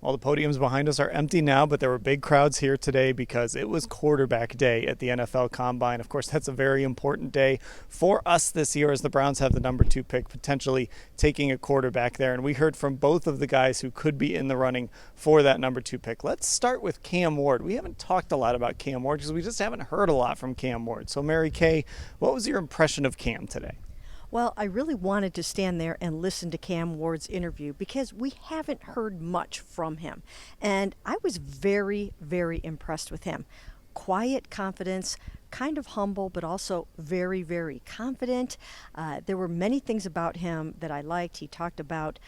Well, the podiums behind us are empty now, but there were big crowds here today because it was quarterback day at the NFL Combine. Of course, that's a very important day for us this year as the Browns have the number 2 pick, potentially taking a quarterback there. And we heard from both of the guys who could be in the running for that number 2 pick. Let's start with Cam Ward. We haven't talked a lot about Cam Ward because we just haven't heard a lot from Cam Ward. So, Mary Kay, what was your impression of Cam today? Well, I really wanted to stand there and listen to Cam Ward's interview because we haven't heard much from him. And I was very, very impressed with him. Quiet confidence, kind of humble, but also very, very confident. There were many things about him that I liked. He talked about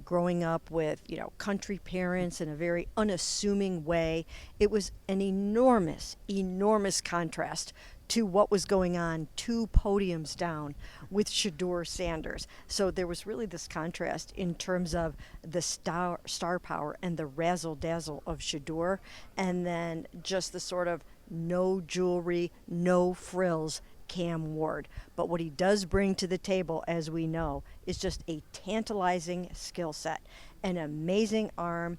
growing up with, country parents in a very unassuming way. It was an enormous, enormous contrast to what was going on 2 podiums down with Shedeur Sanders. So there was really this contrast in terms of the star power and the razzle-dazzle of Shedeur, and then just the sort of no jewelry, no frills Cam Ward. But what he does bring to the table, as we know, is just a tantalizing skill set, an amazing arm,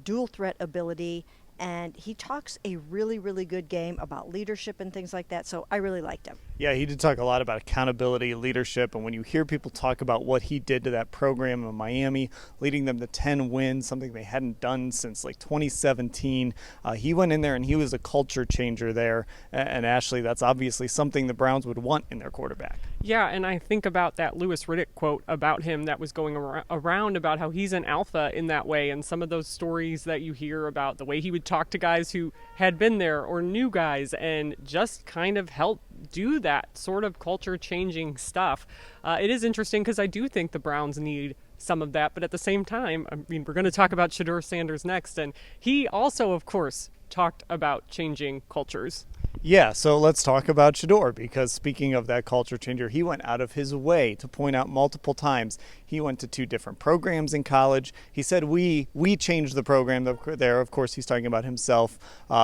dual threat ability, and he talks a really, really good game about leadership and things like that. So I really liked him. Yeah, he did talk a lot about accountability, leadership, and when you hear people talk about what he did to that program in Miami, leading them to 10 wins, something they hadn't done since like 2017, he went in there and he was a culture changer there. And Ashley, that's obviously something the Browns would want in their quarterback. Yeah, and I think about that Louis Riddick quote about him that was going around about how he's an alpha in that way, and some of those stories that you hear about the way he would talk to guys who had been there or new guys and just kind of help do that sort of culture-changing stuff. It is interesting because I do think the Browns need some of that, but at the same time, we're going to talk about Shedeur Sanders next, and he also, of course, talked about changing cultures. Yeah, so let's talk about Shedeur, because speaking of that culture changer, he went out of his way to point out multiple times he went to 2 different programs in college. He said we changed the program there. Of course, he's talking about himself,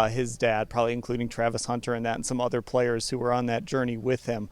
his dad, probably including Travis Hunter and that, and some other players who were on that journey with him.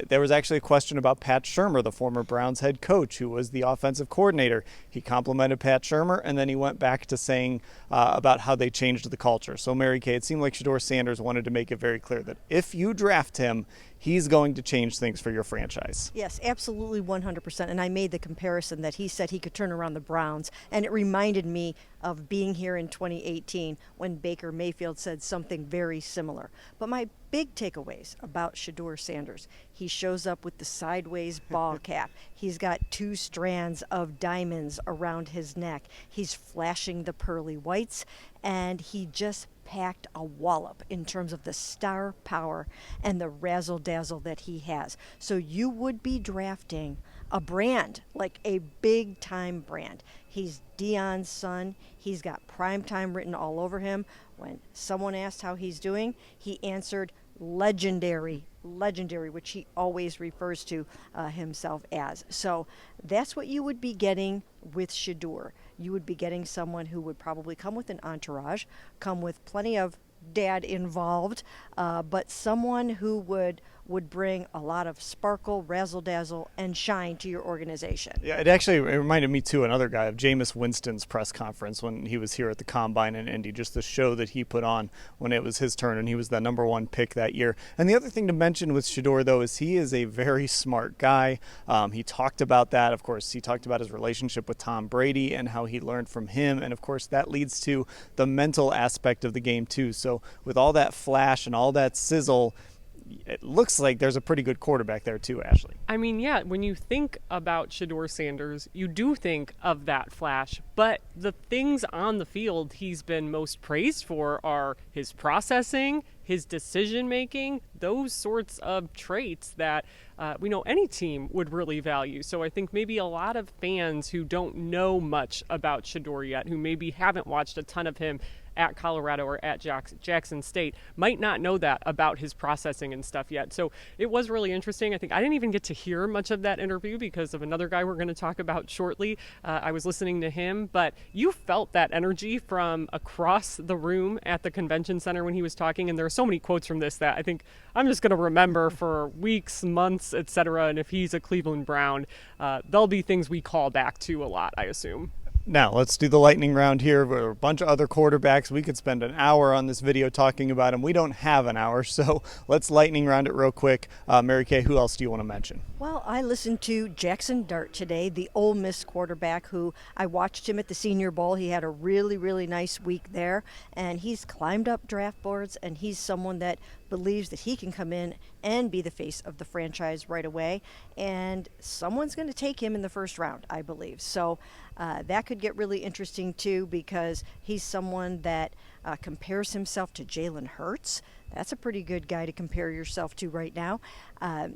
There was actually a question about Pat Shurmur, the former Browns head coach, who was the offensive coordinator. He complimented Pat Shurmur, and then he went back to saying about how they changed the culture. So, Mary Kay, it seemed like Shedeur Sanders wanted to make it very clear that if you draft him, he's going to change things for your franchise. Yes, absolutely 100%. And I made the comparison that he said he could turn around the Browns. And it reminded me of being here in 2018 when Baker Mayfield said something very similar. But my big takeaways about Shedeur Sanders: he shows up with the sideways ball cap. He's got 2 strands of diamonds around his neck. He's flashing the pearly whites, and he just packed a wallop in terms of the star power and the razzle-dazzle that he has. So you would be drafting a brand, like a big-time brand. He's Dion's son. He's got prime time written all over him. When someone asked how he's doing, he answered legendary, which he always refers to himself as. So that's what you would be getting with Shedeur. You would be getting someone who would probably come with an entourage, come with plenty of dad involved, but someone who would bring a lot of sparkle, razzle-dazzle, and shine to your organization. Yeah, it reminded me, too, another guy of Jameis Winston's press conference when he was here at the Combine in Indy, just the show that he put on when it was his turn, and he was the number 1 pick that year. And the other thing to mention with Shedeur, though, is he is a very smart guy. He talked about that. Of course, he talked about his relationship with Tom Brady and how he learned from him. And, of course, that leads to the mental aspect of the game, too. So with all that flash and all that sizzle, it looks like there's a pretty good quarterback there too, Ashley. I mean, yeah, when you think about Shedeur Sanders, you do think of that flash, but the things on the field he's been most praised for are his processing, his decision-making, those sorts of traits that we know any team would really value. So I think maybe a lot of fans who don't know much about Shedeur yet, who maybe haven't watched a ton of him at Colorado or at Jackson State, might not know that about his processing and stuff yet. So it was really interesting. I think I didn't even get to hear much of that interview because of another guy we're going to talk about shortly. I was listening to him, but you felt that energy from across the room at the convention center when he was talking. And there are so many quotes from this that I think I'm just going to remember for weeks, months, etc. And if he's a Cleveland Brown, there'll be things we call back to a lot, I assume. Now, let's do the lightning round here. There are a bunch of other quarterbacks. We could spend an hour on this video talking about them. We don't have an hour, so let's lightning round it real quick. Mary Kay, who else do you want to mention? Well, I listened to Jaxson Dart today, the Ole Miss quarterback who I watched him at the Senior Bowl. He had a really, really nice week there, and he's climbed up draft boards, and he's someone that believes that he can come in and be the face of the franchise right away, and someone's going to take him in the first round, I believe. So that could get really interesting too, because he's someone that compares himself to Jalen Hurts. That's a pretty good guy to compare yourself to right now.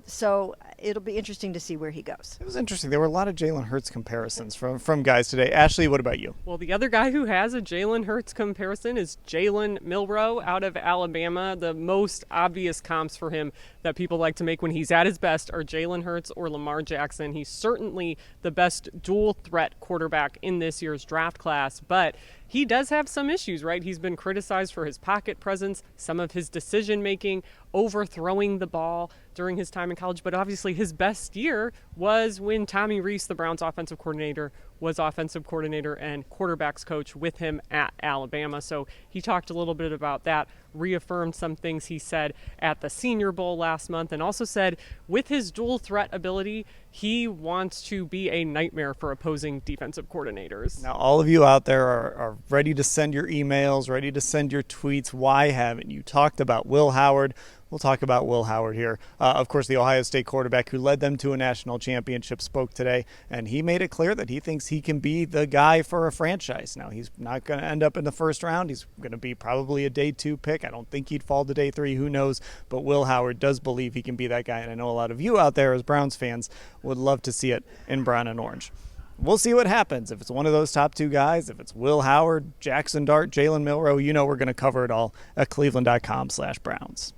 So it'll be interesting to see where he goes. It was interesting. There were a lot of Jalen Hurts comparisons from guys today. Ashley, what about you? Well, the other guy who has a Jalen Hurts comparison is Jalen Milroe out of Alabama. The most obvious comps for him that people like to make when he's at his best are Jalen Hurts or Lamar Jackson. He's certainly the best dual threat quarterback in this year's draft class, but he does have some issues, right? He's been criticized for his pocket presence, some of his decision making, overthrowing the ball during his time in college. But obviously his best year was when Tommy Rees, the Browns offensive coordinator, was offensive coordinator and quarterbacks coach with him at Alabama. So he talked a little bit about that, reaffirmed some things he said at the Senior Bowl last month, and also said with his dual threat ability, he wants to be a nightmare for opposing defensive coordinators. Now, all of you out there are ready to send your emails, ready to send your tweets. Why haven't you talked about Will Howard? We'll talk about Will Howard here. Of course, the Ohio State quarterback who led them to a national championship spoke today, and he made it clear that he thinks he can be the guy for a franchise. Now, he's not going to end up in the first round. He's going to be probably a day 2 pick. I don't think he'd fall to day 3. Who knows? But Will Howard does believe he can be that guy, and I know a lot of you out there as Browns fans would love to see it in brown and orange. We'll see what happens. If it's one of those top 2 guys, if it's Will Howard, Jaxson Dart, Jalen Milroe, you know we're going to cover it all at cleveland.com/Browns.